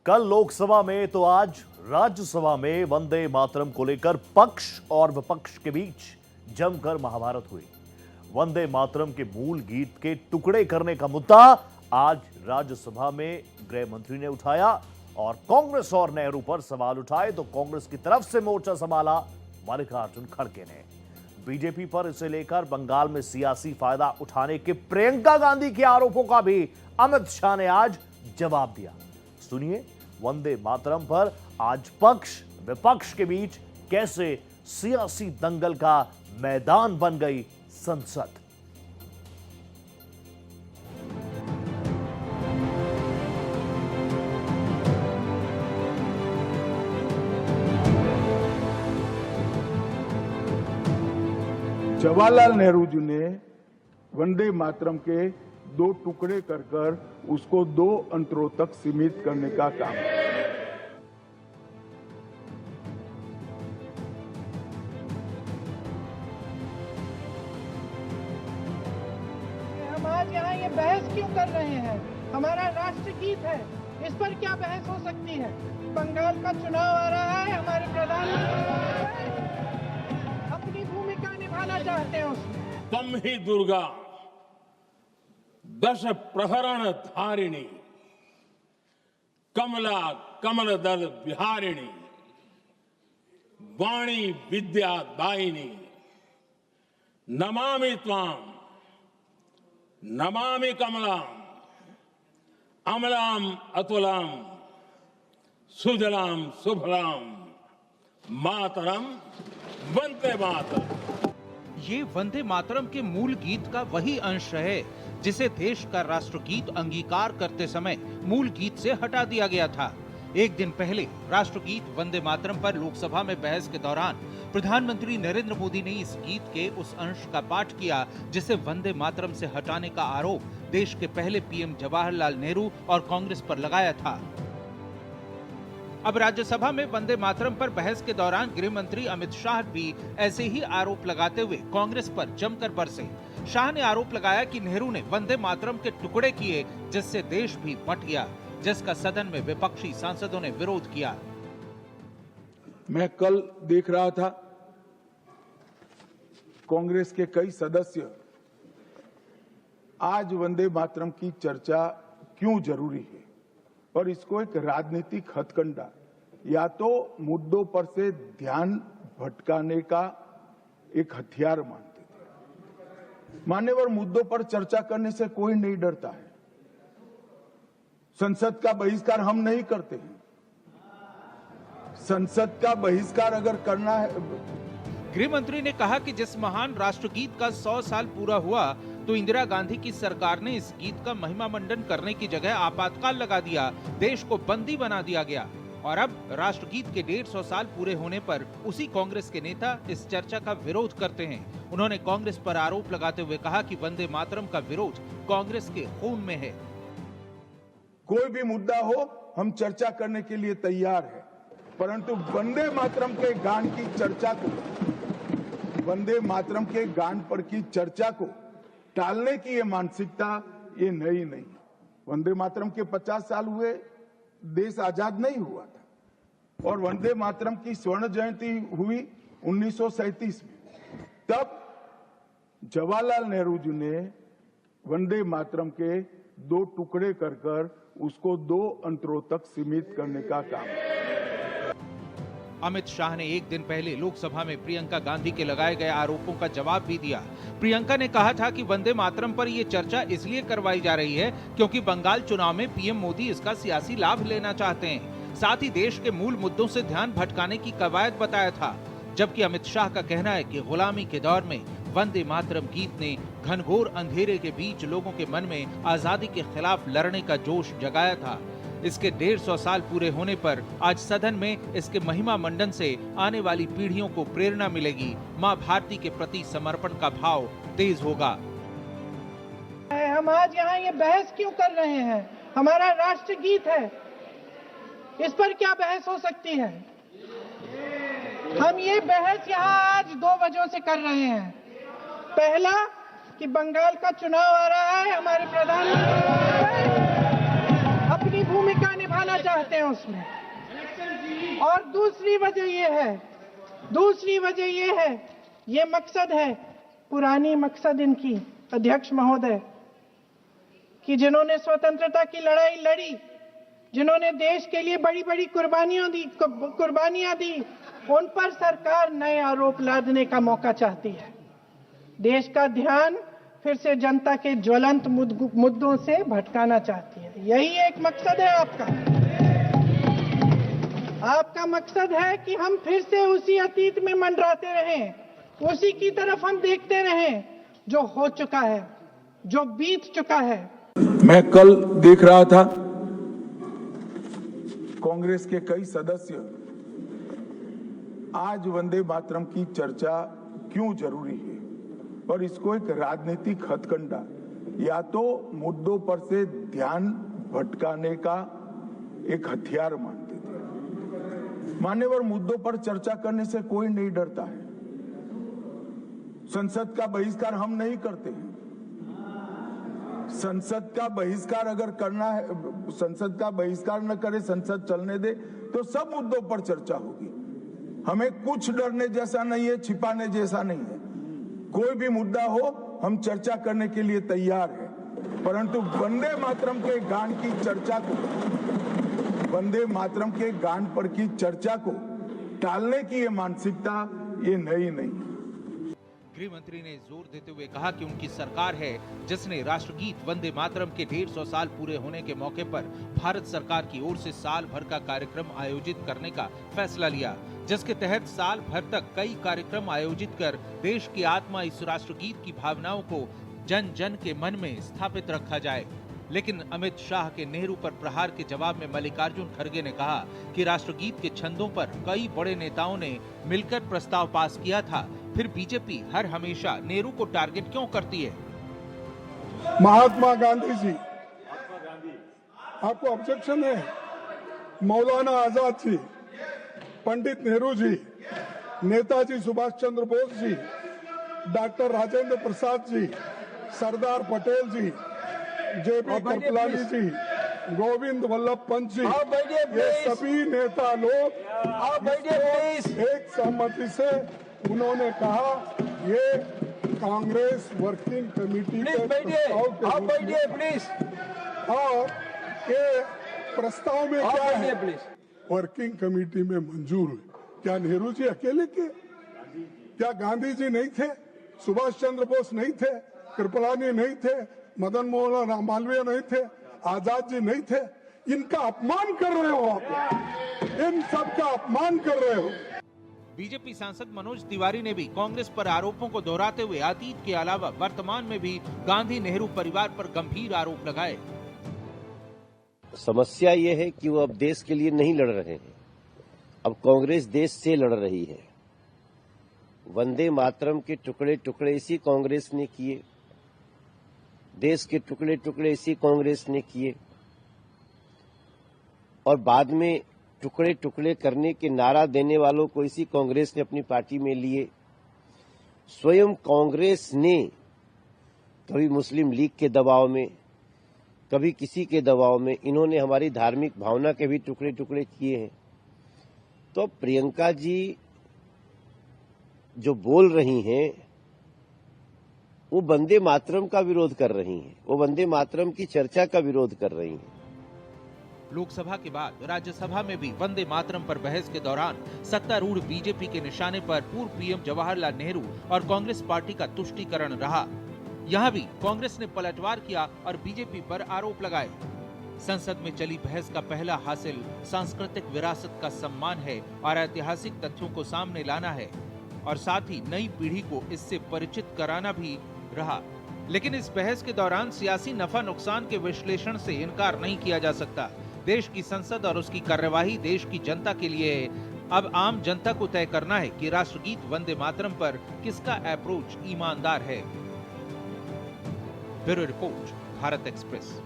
कल लोकसभा में तो आज राज्यसभा में वंदे मातरम को लेकर पक्ष और विपक्ष के बीच जमकर महाभारत हुई। वंदे मातरम के मूल गीत के टुकड़े करने का मुद्दा आज राज्यसभा में गृह मंत्री ने उठाया और कांग्रेस और नेहरू पर सवाल उठाए तो कांग्रेस की तरफ से मोर्चा संभाला मल्लिकार्जुन खड़गे ने। बीजेपी पर इसे लेकर बंगाल में सियासी फायदा उठाने के प्रियंका गांधी के आरोपों का भी अमित शाह ने आज जवाब दिया। सुनिए वंदे मातरम पर आज पक्ष विपक्ष के बीच कैसे सियासी दंगल का मैदान बन गई संसद। जवाहरलाल नेहरू जी ने वंदे मातरम के दो टुकड़े कर उसको दो अंतरों तक सीमित करने का काम किया। हम आज यहाँ ये बहस क्यों कर रहे हैं? हमारा राष्ट्रगीत है, इस पर क्या बहस हो सकती है? बंगाल का चुनाव आ रहा है, हमारे प्रधानमंत्री अपनी भूमिका निभाना चाहते हैं उसमें। तम ही दुर्गा दश प्रहरण धारिणी कमला कमल दल विहारिणी वाणी विद्या दायिनी नमामि त्वाम नमामि कमलाम अमलाम अतुलाम सुजलाम सुफलाम मातरम वंदे मातरम। ये वंदे मातरम के मूल गीत का वही अंश है जिसे देश का राष्ट्रगीत अंगीकार करते समय मूल गीत से हटा दिया गया था। एक दिन पहले राष्ट्रगीत वंदे मातरम पर लोकसभा में बहस के दौरान प्रधानमंत्री नरेंद्र मोदी ने इस गीत के उस अंश का पाठ किया जिसे वंदे मातरम से हटाने का आरोप देश के पहले पीएम जवाहरलाल नेहरू और कांग्रेस पर लगाया था। अब राज्यसभा में वंदे मातरम पर बहस के दौरान गृह मंत्री अमित शाह भी ऐसे ही आरोप लगाते हुए कांग्रेस पर जमकर बरसे। शाह ने आरोप लगाया कि नेहरू ने वंदे मातरम के टुकड़े किए जिससे देश भी बंट गया, जिसका सदन में विपक्षी सांसदों ने विरोध किया। मैं कल देख रहा था कांग्रेस के कई सदस्य आज वंदे मातरम की चर्चा क्यों जरूरी है और इसको एक राजनीतिक हथकंडा या तो मुद्दों पर से ध्यान भटकाने का एक हथियार मानते थे। मान्यवर मुद्दों पर चर्चा करने से कोई नहीं डरता है। संसद का बहिष्कार हम नहीं करते हैं। संसद का बहिष्कार अगर करना है। गृह मंत्री ने कहा कि जिस महान राष्ट्रगीत का 100 साल पूरा हुआ तो इंदिरा गांधी की सरकार ने इस गीत का महिमा मंडन करने की जगह आपातकाल लगा दिया, देश को बंदी बना दिया गया और अब राष्ट्रगीत के 150 साल पूरे होने पर उसी कांग्रेस के नेता इस चर्चा का विरोध करते हैं। उन्होंने कांग्रेस पर आरोप लगाते हुए कहा कि वंदे मातरम का विरोध कांग्रेस के खून में है। कोई भी मुद्दा हो हम चर्चा करने के लिए तैयार है, परंतु वंदे मातरम के गान की चर्चा को, वंदे मातरम के गान पर की चर्चा को टालने की ये मानसिकता ये नई नहीं। वंदे मातरम के 50 साल हुए, देश आजाद नहीं हुआ था और वंदे मातरम की स्वर्ण जयंती हुई 1937 में। तब जवाहरलाल नेहरू जी ने वंदे मातरम के दो टुकड़े कर उसको दो अंतरों तक सीमित करने का काम किया। अमित शाह ने एक दिन पहले लोकसभा में प्रियंका गांधी के लगाए गए आरोपों का जवाब भी दिया। प्रियंका ने कहा था कि वंदे मातरम पर यह चर्चा इसलिए करवाई जा रही है क्योंकि बंगाल चुनाव में पीएम मोदी इसका सियासी लाभ लेना चाहते हैं। साथ ही देश के मूल मुद्दों से ध्यान भटकाने की कवायद बताया था। जबकि अमित शाह का कहना है कि गुलामी के दौर में वंदे मातरम गीत ने घनघोर अंधेरे के बीच लोगों के मन में आजादी के खिलाफ लड़ने का जोश जगाया था। इसके 150 साल पूरे होने पर आज सदन में इसके महिमा मंडन से आने वाली पीढ़ियों को प्रेरणा मिलेगी। मां भारती के प्रति समर्पण का भाव तेज होगा। हम आज यहाँ ये बहस क्यों कर रहे हैं? हमारा राष्ट्रगीत है, इस पर क्या बहस हो सकती है? हम ये बहस यहाँ आज 2 वजहों से कर रहे हैं। पहला कि बंगाल का चुनाव आ रहा है, हमारे प्रधानमंत्री अपनी भूमिका निभा भटकाना चाहते हैं उसमें। और दूसरी वजह ये है, ये मकसद है, पुरानी मकसद इनकी अध्यक्ष महोदय, कि जिन्होंने स्वतंत्रता की लड़ाई लड़ी, जिन्होंने देश के लिए बड़ी बड़ी कुर्बानियां दी, उन पर सरकार नए आरोप लादने का मौका चाहती है। देश का ध्यान फिर से जनता के ज्वलंत मुद्दों से भटकाना चाहती है। यही एक मकसद है आपका मकसद है कि हम फिर से उसी अतीत में मंडराते रहें, उसी की तरफ हम देखते रहें जो हो चुका है, जो बीत चुका है। मैं कल देख रहा था कांग्रेस के कई सदस्य आज वंदे मातरम की चर्चा क्यों जरूरी है और इसको एक राजनीतिक हथकंडा या तो मुद्दों पर से ध्यान भटकाने का एक हथियार मानते थे। मान्यवर, मुद्दों पर चर्चा करने से कोई नहीं डरता है। संसद का बहिष्कार हम नहीं करते हैं। संसद का बहिष्कार अगर करना है, संसद का बहिष्कार न करे, संसद चलने दे, तो सब मुद्दों पर चर्चा होगी। हमें कुछ डरने जैसा नहीं है, छिपाने जैसा नहीं है। कोई भी मुद्दा हो हम चर्चा करने के लिए तैयार है, परंतु वंदे मातरम के गान की चर्चा को, वंदे मातरम के गान पर की चर्चा को टालने की ये मानसिकता ये नई नहीं है। गृह मंत्री ने जोर देते हुए कहा कि उनकी सरकार है जिसने राष्ट्रगीत वंदे मातरम के 150 साल पूरे होने के मौके पर भारत सरकार की ओर से साल भर का कार्यक्रम आयोजित करने का फैसला लिया, जिसके तहत साल भर तक कई कार्यक्रम आयोजित कर देश की आत्मा इस राष्ट्रगीत की भावनाओं को जन जन के मन में स्थापित रखा जाए। लेकिन अमित शाह के नेहरू पर प्रहार के जवाब में मल्लिकार्जुन खड़गे ने कहा कि राष्ट्रगीत के छंदों पर कई बड़े नेताओं ने मिलकर प्रस्ताव पास किया था, फिर बीजेपी हर हमेशा नेहरू को टारगेट क्यों करती है? महात्मा गांधी जी, आपको ऑब्जेक्शन है? मौलाना आजाद जी, पंडित नेहरू जी, नेताजी सुभाष चंद्र बोस जी, डॉक्टर राजेंद्र प्रसाद जी, सरदार पटेल जी, जेपी कृपलानी जी, गोविंद वल्लभ पंत जी, ये सभी नेता लोग एक सहमति से उन्होंने कहा ये कांग्रेस वर्किंग कमेटी के प्रस्ताव और ये प्रस्ताव में क्या है, वर्किंग कमेटी में मंजूर हुए। क्या नेहरू जी अकेले के? क्या गांधी जी नहीं थे? सुभाष चंद्र बोस नहीं थे? कृपलानी नहीं थे? मदन मोहन मालवीय नहीं थे? आजाद जी नहीं थे? इनका अपमान कर रहे हो आप, इन सब का अपमान कर रहे हो। बीजेपी सांसद मनोज तिवारी ने भी कांग्रेस पर आरोपों को दोहराते हुए अतीत के अलावा वर्तमान में भी गांधी नेहरू परिवार पर गंभीर आरोप लगाए। समस्या ये है कि वो अब देश के लिए नहीं लड़ रहे हैं, अब कांग्रेस देश से लड़ रही है। वंदे मातरम के टुकड़े टुकड़े इसी कांग्रेस ने किए, देश के टुकड़े टुकड़े इसी कांग्रेस ने किए और बाद में टुकड़े टुकड़े करने के नारा देने वालों को इसी कांग्रेस ने अपनी पार्टी में लिए। स्वयं कांग्रेस ने कभी मुस्लिम लीग के दबाव में, कभी किसी के दबाव में, इन्होंने हमारी धार्मिक भावना के भी टुकड़े टुकड़े किए हैं। तो प्रियंका जी जो बोल रही हैं वो वंदे मातरम का विरोध कर रही हैं, वो वंदे मातरम की चर्चा का विरोध कर रही हैं। लोकसभा के बाद राज्यसभा में भी वंदे मातरम पर बहस के दौरान सत्तारूढ़ बीजेपी के निशाने पर पूर्व पीएम जवाहरलाल नेहरू और कांग्रेस पार्टी का तुष्टीकरण रहा। यहाँ भी कांग्रेस ने पलटवार किया और बीजेपी पर आरोप लगाए। संसद में चली बहस का पहला हासिल सांस्कृतिक विरासत का सम्मान है और ऐतिहासिक तथ्यों को सामने लाना है और साथ ही नई पीढ़ी को इससे परिचित कराना भी रहा। लेकिन इस बहस के दौरान सियासी नफा नुकसान के विश्लेषण से इनकार नहीं किया जा सकता। देश की संसद और उसकी कार्यवाही देश की जनता के लिए है। अब आम जनता को तय करना है कि राष्ट्रगीत वंदे मातरम पर किसका अप्रोच ईमानदार है। Bureau report, Bharat express.